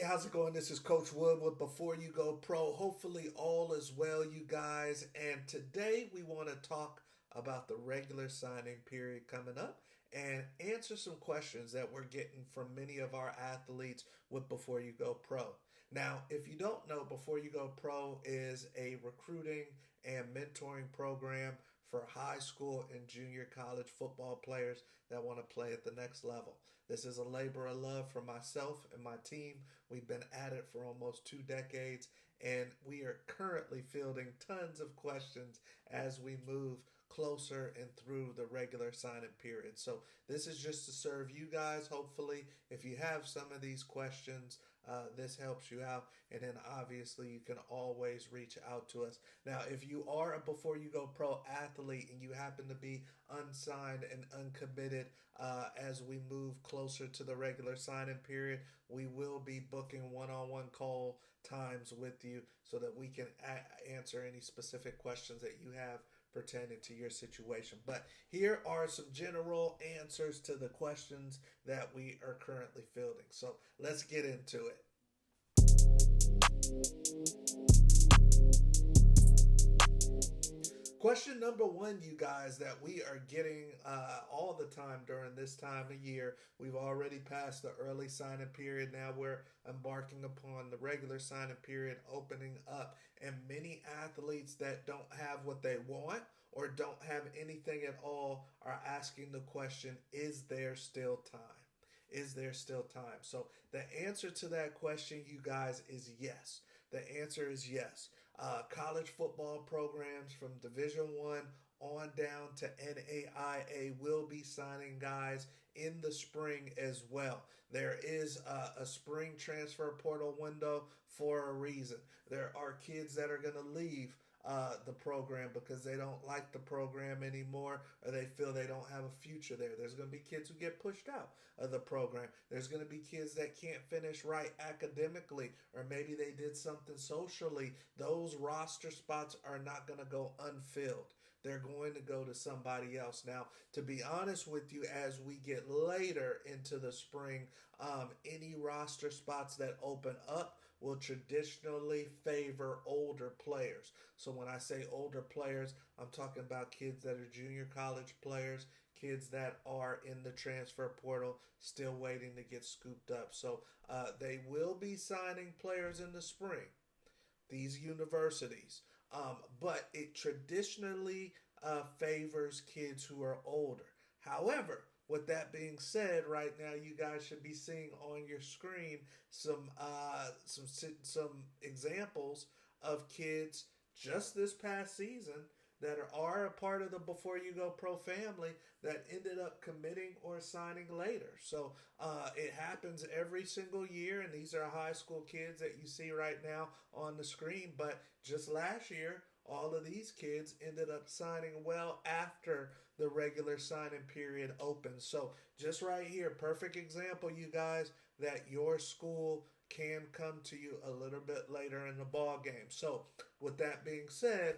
how's it going? This is Coach Wood with Before You Go Pro. Hopefully, all is well, you guys. And today we want to talk about the regular signing period coming up and answer some questions that we're getting from many of our athletes with Before You Go Pro. Now, if you don't know, Before You Go Pro is a recruiting and mentoring program for high school and junior college football players that want to play at the next level. This is a labor of love for myself and my team. We've been at it for almost 2 decades, and we are currently fielding tons of questions as we move closer and through the regular signing period. So this is just to serve you guys. Hopefully, if you have some of these questions, this helps you out. And then obviously you can always reach out to us. Now, if you are a Before You Go Pro athlete and you happen to be unsigned and uncommitted, as we move closer to the regular signing period, we will be booking one-on-one call times with you so that we can answer any specific questions that you have pertaining to your situation. But here are some general answers to the questions that we are currently fielding. So let's get into it. Question number one, you guys, that we are getting all the time during this time of year. We've already passed the early signing period. Now we're embarking upon the regular signing period opening up. And many athletes that don't have what they want or don't have anything at all are asking the question, is there still time? Is there still time? So the answer to that question, you guys, is yes. The answer is yes. College football programs from Division I on down to NAIA will be signing guys in the spring as well. There is a spring transfer portal window for a reason. There are kids that are going to leave the program because they don't like the program anymore, or they feel they don't have a future there. There's going to be kids who get pushed out of the program. There's going to be kids that can't finish right academically, or maybe they did something socially. Those roster spots are not going to go unfilled. They're going to go to somebody else. Now, to be honest with you, as we get later into the spring, any roster spots that open up will traditionally favor older players. So when I say older players, I'm talking about kids that are junior college players, kids that are in the transfer portal, still waiting to get scooped up. So they will be signing players in the spring, these universities. But it traditionally favors kids who are older. However, with that being said, right now you guys should be seeing on your screen some examples of kids just this past season that are a part of the Before You Go Pro family that ended up committing or signing later. So it happens every single year, and these are high school kids that you see right now on the screen. But just last year, all of these kids ended up signing well after the regular signing period opened. So just right here, perfect example, you guys, that your school can come to you a little bit later in the ball game. So with that being said,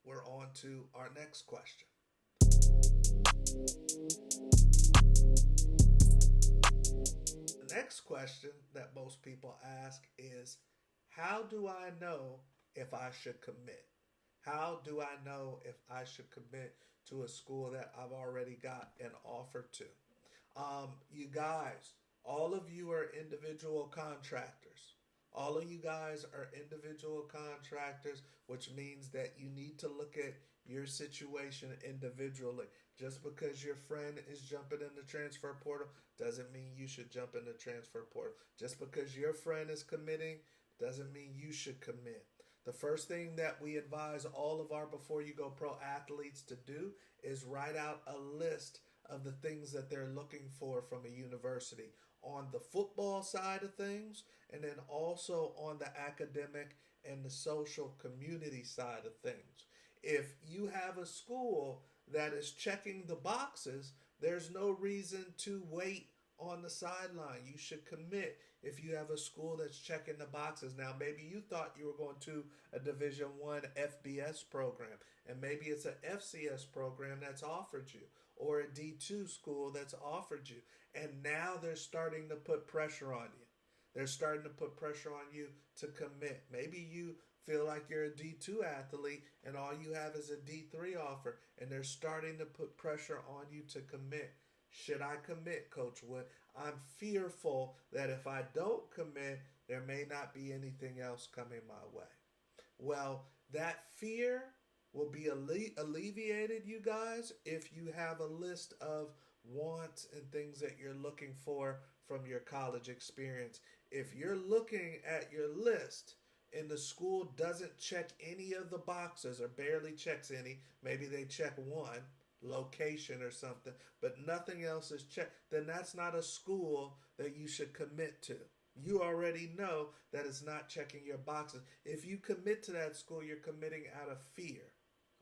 we're on to our next question. The next question that most people ask is, how do I know if I should commit? How do I know if I should commit to a school that I've already got an offer to? You guys, all of you are individual contractors. All of you guys are individual contractors, which means that you need to look at your situation individually. Just because your friend is jumping in the transfer portal doesn't mean you should jump in the transfer portal. Just because your friend is committing doesn't mean you should commit. The first thing that we advise all of our Before You Go Pro athletes to do is write out a list of the things that they're looking for from a university on the football side of things, and then also on the academic and the social community side of things. If you have a school that is checking the boxes, there's no reason to wait on the sideline. You should commit if you have a school that's checking the boxes. Now, maybe you thought you were going to a Division I FBS program, and maybe it's an FCS program that's offered you, or a D2 school that's offered you, and now they're starting to put pressure on you. They're starting to put pressure on you to commit. Maybe you feel like you're a D2 athlete and all you have is a D3 offer, and they're starting to put pressure on you to commit. Should I commit, Coach Wood? I'm fearful that if I don't commit, there may not be anything else coming my way. Well, that fear will be alleviated, you guys, if you have a list of wants and things that you're looking for from your college experience. If you're looking at your list and the school doesn't check any of the boxes or barely checks any, maybe they check one, location or something, but nothing else is checked, then that's not a school that you should commit to. You already know that it's not checking your boxes. If you commit to that school, you're committing out of fear.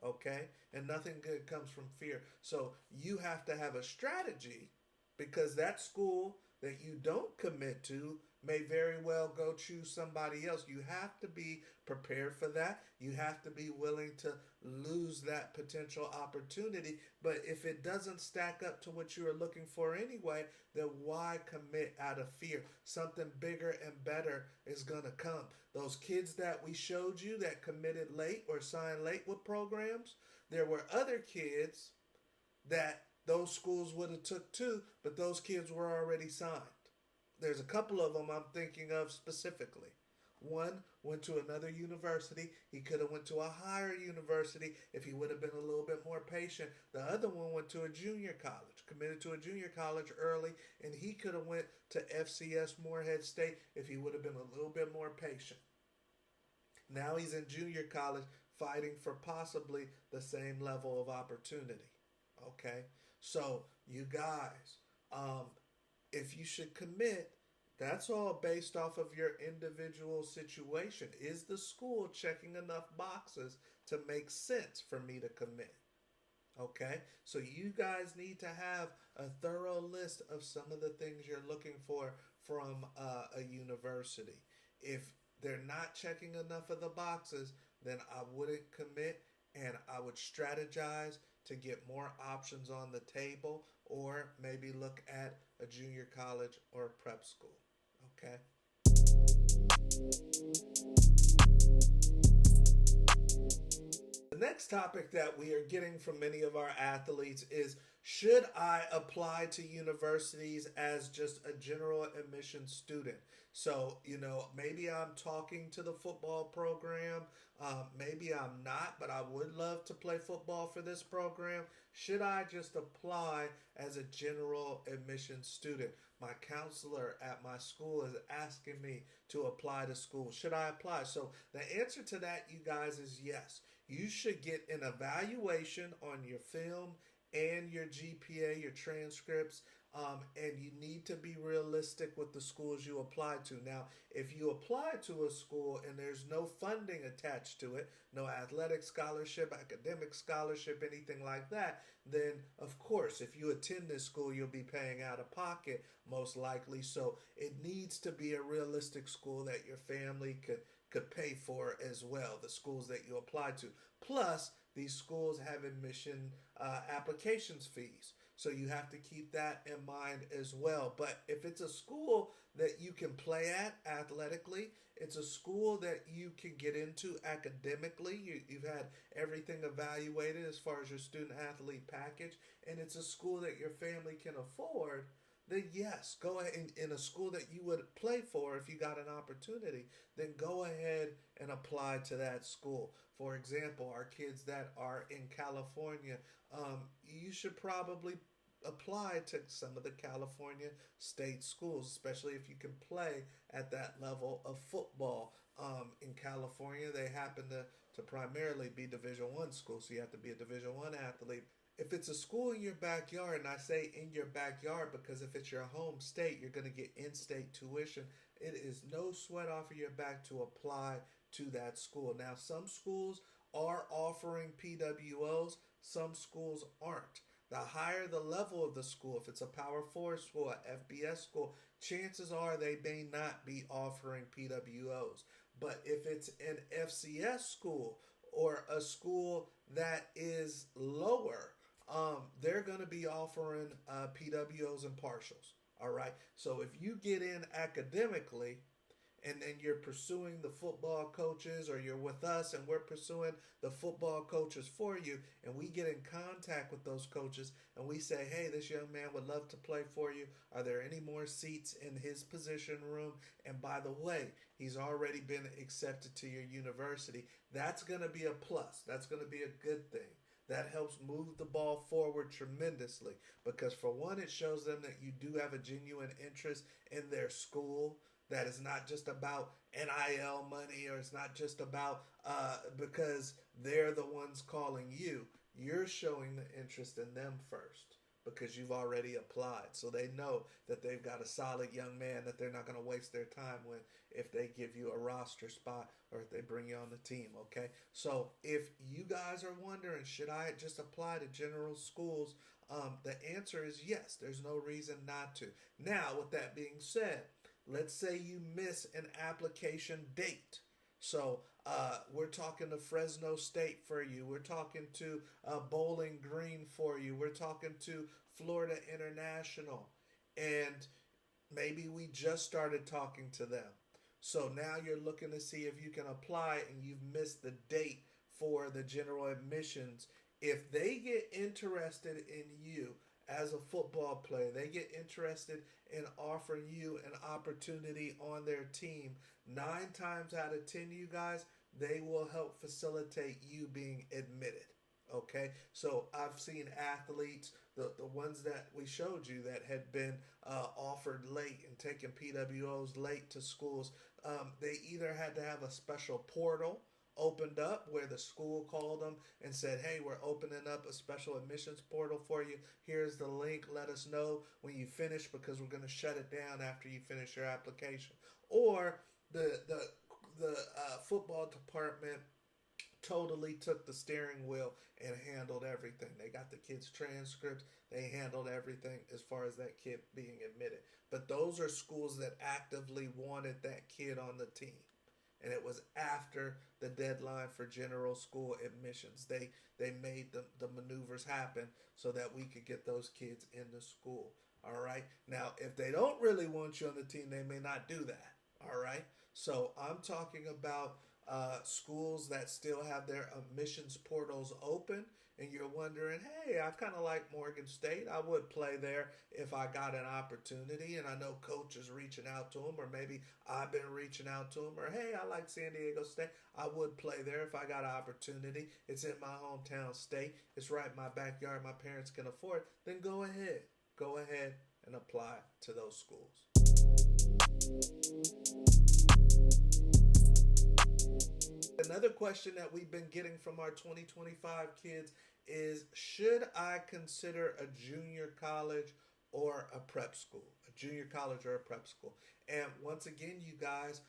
Okay? And nothing good comes from fear. So you have to have a strategy, because that school that you don't commit to may very well go choose somebody else. You have to be prepared for that. You have to be willing to lose that potential opportunity. But if it doesn't stack up to what you are looking for anyway, then why commit out of fear? Something bigger and better is going to come. Those kids that we showed you that committed late or signed late with programs, there were other kids that those schools would have took too, but those kids were already signed. There's a couple of them I'm thinking of specifically. One went to another university. He could have went to a higher university if he would have been a little bit more patient. The other one went to a junior college, committed to a junior college early, and he could have went to FCS Morehead State if he would have been a little bit more patient. Now he's in junior college fighting for possibly the same level of opportunity. Okay? So, you guys, if you should commit, that's all based off of your individual situation. Is the school checking enough boxes to make sense for me to commit? Okay, so you guys need to have a thorough list of some of the things you're looking for from a university. If they're not checking enough of the boxes, then I wouldn't commit, and I would strategize to get more options on the table, or maybe look at a junior college or a prep school. Okay? The next topic that we are getting from many of our athletes is, should I apply to universities as just a general admission student? So, maybe I'm talking to the football program. Maybe I'm not, but I would love to play football for this program. Should I just apply as a general admission student? My counselor at my school is asking me to apply to school. Should I apply? So the answer to that, you guys, is yes. You should get an evaluation on your film and your GPA, your transcripts, and you need to be realistic with the schools you apply to. Now, if you apply to a school and there's no funding attached to it, no athletic scholarship, academic scholarship, anything like that, then of course, if you attend this school, you'll be paying out of pocket most likely. So it needs to be a realistic school that your family could pay for as well, the schools that you apply to. Plus, these schools have admission applications fees. So you have to keep that in mind as well. But if it's a school that you can play at athletically, it's a school that you can get into academically, you've had everything evaluated as far as your student athlete package, and it's a school that your family can afford, then yes, go ahead. In a school that you would play for if you got an opportunity, then go ahead and apply to that school. For example, our kids that are in California, you should probably apply to some of the California state schools, especially if you can play at that level of football. In California, they happen to primarily be Division I schools, so you have to be a Division I athlete. If it's a school in your backyard, and I say in your backyard because if it's your home state, you're going to get in-state tuition. It is no sweat off of your back to apply to that school. Now, some schools are offering PWOs, some schools aren't. The higher the level of the school, if it's a Power 4 school, a FBS school, chances are they may not be offering PWOs. But if it's an FCS school or a school that is lower, they're going to be offering PWOs and partials. All right. So if you get in academically, and then you're pursuing the football coaches, or you're with us and we're pursuing the football coaches for you, and we get in contact with those coaches and we say, hey, this young man would love to play for you, are there any more seats in his position room? And by the way, he's already been accepted to your university. That's going to be a plus. That's going to be a good thing. That helps move the ball forward tremendously, because for one, it shows them that you do have a genuine interest in their school, that it's not just about NIL money, or it's not just about because they're the ones calling you. You're showing the interest in them first because you've already applied. So they know that they've got a solid young man that they're not going to waste their time with if they give you a roster spot or if they bring you on the team, okay? So if you guys are wondering, should I just apply to general schools? The answer is yes. There's no reason not to. Now, with that being said, let's say you miss an application date. So we're talking to Fresno State for you. We're talking to Bowling Green for you. We're talking to Florida International. And maybe we just started talking to them. So now you're looking to see if you can apply and you've missed the date for the general admissions. If they get interested in you as a football player, they get interested in offering you an opportunity on their team, 9 times out of 10, you guys, they will help facilitate you being admitted. Okay, so I've seen athletes, the ones that we showed you that had been offered late and taken PWOs late to schools. They either had to have a special portal opened up where the school called them and said, hey, we're opening up a special admissions portal for you. Here's the link. Let us know when you finish, because we're going to shut it down after you finish your application. Or the football department totally took the steering wheel and handled everything. They got the kid's transcripts. They handled everything as far as that kid being admitted. But those are schools that actively wanted that kid on the team. And it was after the deadline for general school admissions. They made the maneuvers happen so that we could get those kids into school. All right. Now, if they don't really want you on the team, they may not do that. All right. So I'm talking about schools that still have their admissions portals open, and you're wondering, hey, I kind of like Morgan State. I would play there if I got an opportunity, and I know coach is reaching out to them, or maybe I've been reaching out to them, or hey, I like San Diego State. I would play there if I got an opportunity. It's in my hometown state. It's right in my backyard. My parents can afford. Then go ahead. Go ahead and apply to those schools. Another question that we've been getting from our 2025 kids is, should I consider a junior college or a prep school? A junior college or a prep school? And once again, you guys,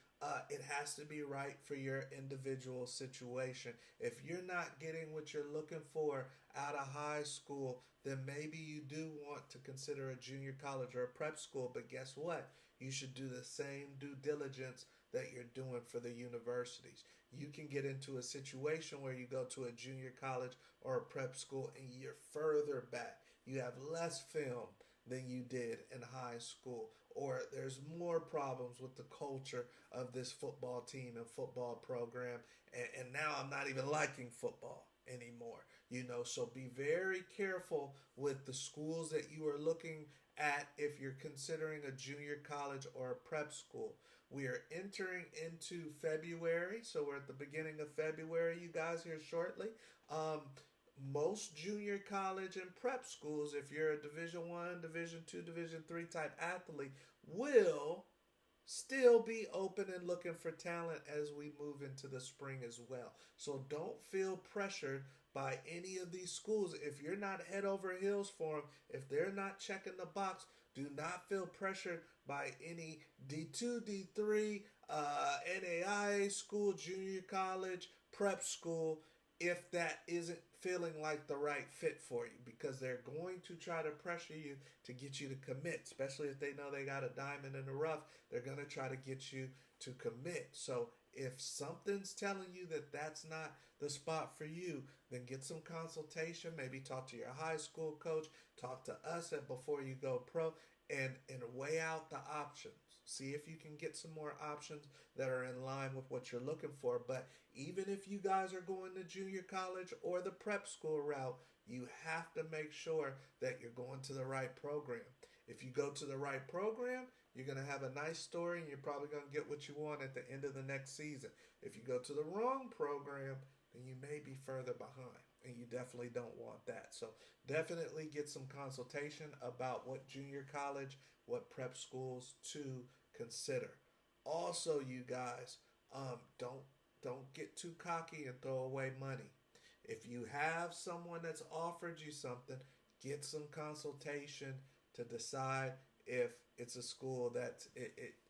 it has to be right for your individual situation. If you're not getting what you're looking for out of high school, then maybe you do want to consider a junior college or a prep school. But guess what? You should do the same due diligence that you're doing for the universities. You can get into a situation where you go to a junior college or a prep school and you're further back. You have less film than you did in high school, or there's more problems with the culture of this football team and football program. And now I'm not even liking football anymore. So be very careful with the schools that you are looking at if you're considering a junior college or a prep school. We are entering into February, so we're at the beginning of February, you guys, here shortly. Most junior college and prep schools, if you're a Division I, Division II, Division III type athlete, will still be open and looking for talent as we move into the spring as well. So don't feel pressured by any of these schools. If you're not head over heels for them, if they're not checking the box, do not feel pressured by any D2, D3, NAIA school, junior college, prep school, if that isn't feeling like the right fit for you, because they're going to try to pressure you to get you to commit, especially if they know they got a diamond in the rough. They're going to try to get you to commit. So if something's telling you that that's not the spot for you, then get some consultation. Maybe talk to your high school coach, talk to us at Before You Go Pro, and weigh out the options. See if you can get some more options that are in line with what you're looking for. But even if you guys are going to junior college or the prep school route, you have to make sure that you're going to the right program. If you go to the right program, you're going to have a nice story and you're probably going to get what you want at the end of the next season. If you go to the wrong program, then you may be further behind. And you definitely don't want that. So definitely get some consultation about what junior college, what prep schools to consider. Also, you guys, don't get too cocky and throw away money. If you have someone that's offered you something, get some consultation to decide if it's a school that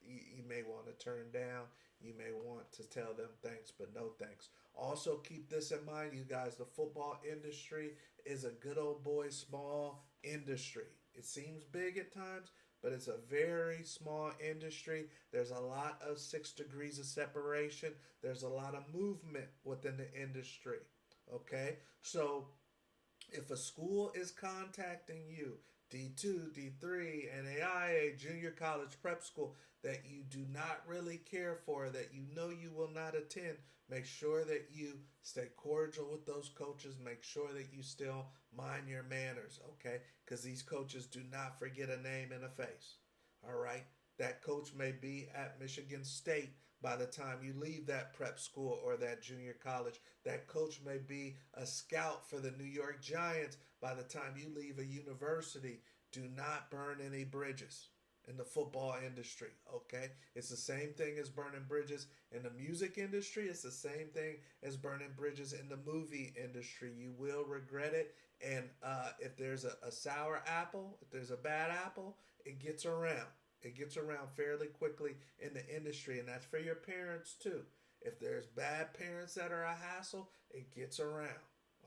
you may want to turn down. You may want to tell them thanks, but no thanks. Also, keep this in mind, you guys. The football industry is a good old boy small industry. It seems big at times, but it's a very small industry. There's a lot of 6 degrees of separation. There's a lot of movement within the industry. Okay? So, if a school is contacting you, D2, D3, NAIA, junior college prep school, that you do not really care for, that you know you will not attend, make sure that you stay cordial with those coaches. Make sure that you still mind your manners, okay? Because these coaches do not forget a name and a face, all right? That coach may be at Michigan State by the time you leave that prep school or that junior college. That coach may be a scout for the New York Giants by the time you leave a university. Do not burn any bridges in the football industry, okay? It's the same thing as burning bridges in the music industry. It's the same thing as burning bridges in the movie industry. You will regret it. And if there's a sour apple, if there's a bad apple, it gets around. It gets around fairly quickly in the industry, and that's for your parents too. If there's bad parents that are a hassle, it gets around.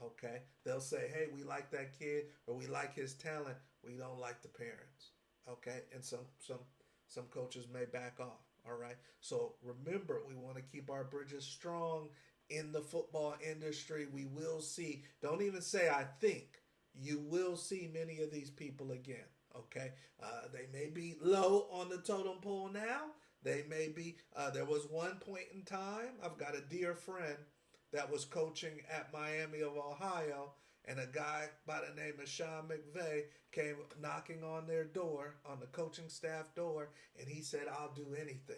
Okay? They'll say, hey, we like that kid, or we like his talent. We don't like the parents. Okay? And some coaches may back off. All right? So remember, we want to keep our bridges strong in the football industry. We will see, don't even say I think, you will see many of these people again. Okay, they may be low on the totem pole now. They may be. There was one point in time. I've got a dear friend that was coaching at Miami of Ohio, and a guy by the name of Sean McVay came knocking on their door, on the coaching staff door, and he said, "I'll do anything.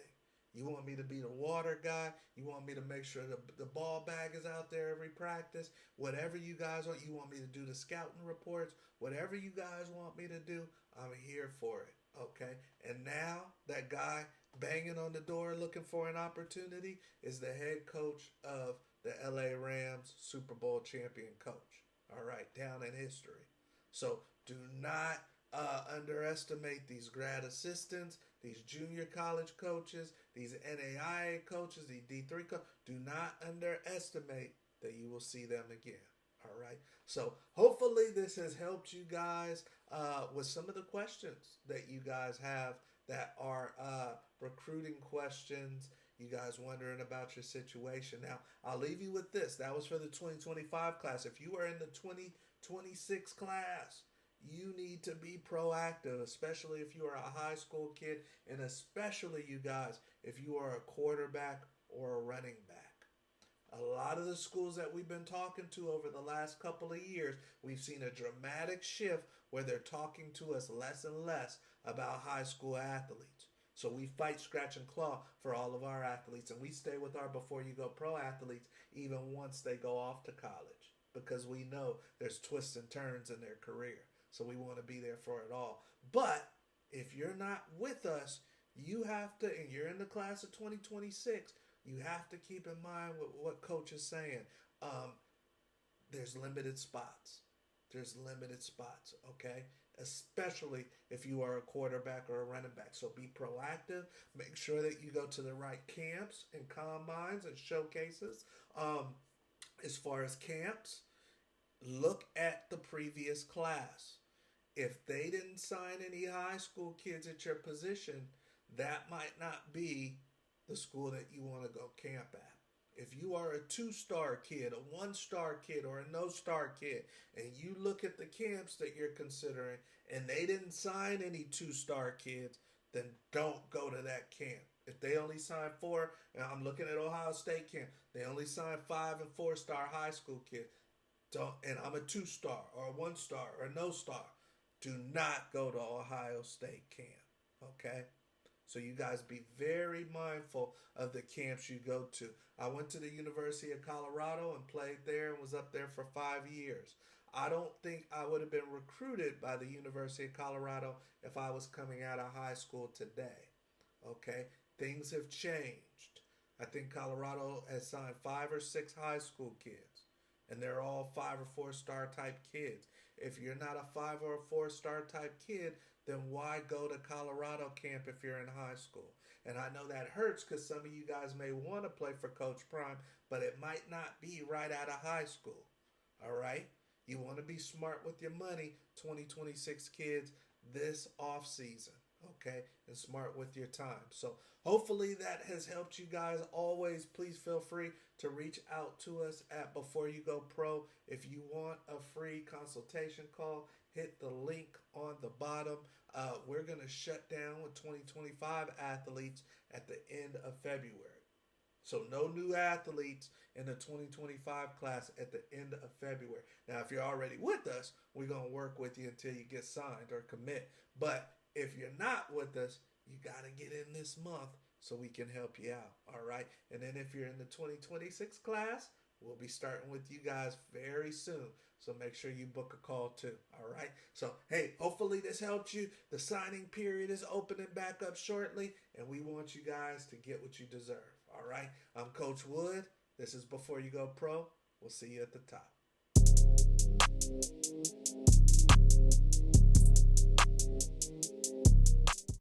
You want me to be the water guy? You want me to make sure the ball bag is out there every practice? Whatever you guys want. You want me to do the scouting reports? Whatever you guys want me to do, I'm here for it." Okay? And now that guy banging on the door looking for an opportunity is the head coach of the LA Rams, Super Bowl champion coach. All right, down in history. So do not underestimate these grad assistants, these junior college coaches, these NAIA coaches, these D3 coaches. Do not underestimate that you will see them again. All right. So hopefully this has helped you guys with some of the questions that you guys have that are recruiting questions. You guys wondering about your situation. Now, I'll leave you with this. That was for the 2025 class. If you are in the 2026 class, you need to be proactive, especially if you are a high school kid, and especially, you guys, if you are a quarterback or a running back. A lot of the schools that we've been talking to over the last couple of years, we've seen a dramatic shift where they're talking to us less and less about high school athletes. So we fight, scratch, and claw for all of our athletes, and we stay with our before you go pro athletes even once they go off to college, because we know there's twists and turns in their career. So we want to be there for it all. But if you're not with us, you have to, and you're in the class of 2026, you have to keep in mind what coach is saying. There's limited spots. There's limited spots, okay? Especially if you are a quarterback or a running back. So be proactive. Make sure that you go to the right camps and combines and showcases. As far as camps, look at the previous class. If they didn't sign any high school kids at your position, that might not be the school that you want to go camp at. If you are a 2-star kid, a 1-star kid, or a no-star kid, and you look at the camps that you're considering and they didn't sign any 2-star kids, then don't go to that camp. If they only sign 4, and I'm looking at Ohio State camp, they only sign 5 and 4-star high school kids. Don't, and I'm a 2-star or a 1-star or no star. Do not go to Ohio State camp. Okay? So you guys be very mindful of the camps you go to. I went to the University of Colorado and played there and was up there for 5 years. I don't think I would have been recruited by the University of Colorado if I was coming out of high school today. Okay? Things have changed. I think Colorado has signed 5 or 6 high school kids, and they're all 5 or 4-star type kids. If you're not a 5 or a 4-star type kid, then why go to Colorado camp if you're in high school? And I know that hurts because some of you guys may want to play for Coach Prime, but it might not be right out of high school. All right? You want to be smart with your money, 2026 kids, this off season. Okay? And smart with your time. So hopefully that has helped you guys. Always, please feel free to reach out to us at Before You Go Pro. If you want a free consultation call, hit the link on the bottom. We're going to shut down with 2025 athletes at the end of February. So no new athletes in the 2025 class at the end of February. Now, if you're already with us, we're going to work with you until you get signed or commit. But if you're not with us, you got to get in this month so we can help you out. All right. And then if you're in the 2026 class, we'll be starting with you guys very soon. So make sure you book a call too. All right. So, hey, hopefully this helped you. The signing period is opening back up shortly, and we want you guys to get what you deserve. All right. I'm Coach Wood. This is Before You Go Pro. We'll see you at the top.